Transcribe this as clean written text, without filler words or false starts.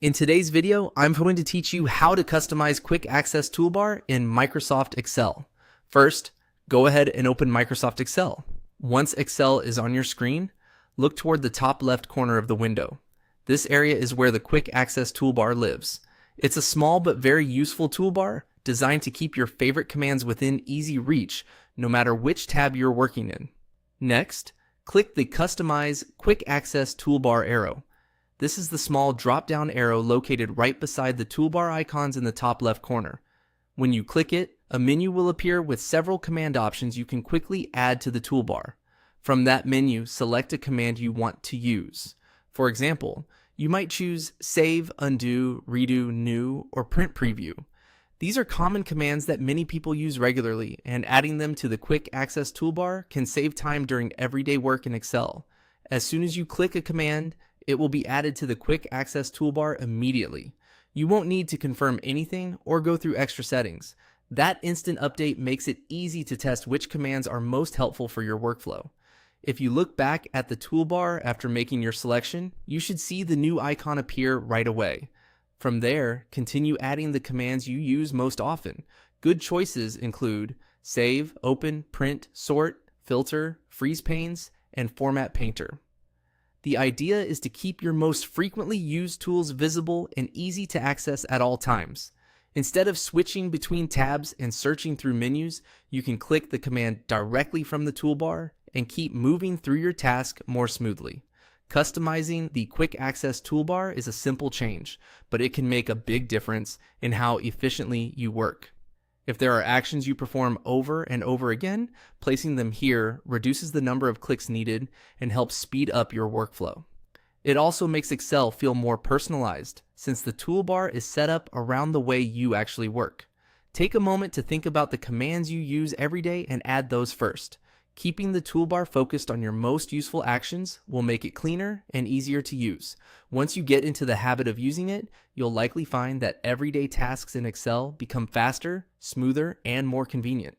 In today's video, I'm going to teach you how to customize Quick Access Toolbar in Microsoft Excel. First, go ahead and open Microsoft Excel. Once Excel is on your screen, look toward the top left corner of the window. This area is where the Quick Access Toolbar lives. It's a small but very useful toolbar designed to keep your favorite commands within easy reach, no matter which tab you're working in. Next, click the Customize Quick Access Toolbar arrow. This is the small drop-down arrow located right beside the toolbar icons in the top left corner. When you click it, a menu will appear with several command options you can quickly add to the toolbar. From that menu, select a command you want to use. For example, you might choose Save, Undo, Redo, New, or Print Preview. These are common commands that many people use regularly, and adding them to the Quick Access Toolbar can save time during everyday work in Excel. As soon as you click a command, it will be added to the Quick Access Toolbar immediately. You won't need to confirm anything or go through extra settings. That instant update makes it easy to test which commands are most helpful for your workflow. If you look back at the toolbar after making your selection, you should see the new icon appear right away. From there, continue adding the commands you use most often. Good choices include Save, Open, Print, Sort, Filter, Freeze Panes, and Format Painter. The idea is to keep your most frequently used tools visible and easy to access at all times. Instead of switching between tabs and searching through menus, you can click the command directly from the toolbar and keep moving through your task more smoothly. Customizing the Quick Access Toolbar is a simple change, but it can make a big difference in how efficiently you work. If there are actions you perform over and over again, placing them here reduces the number of clicks needed and helps speed up your workflow. It also makes Excel feel more personalized, since the toolbar is set up around the way you actually work. Take a moment to think about the commands you use every day and add those first. Keeping the toolbar focused on your most useful actions will make it cleaner and easier to use. Once you get into the habit of using it, you'll likely find that everyday tasks in Excel become faster, smoother, and more convenient.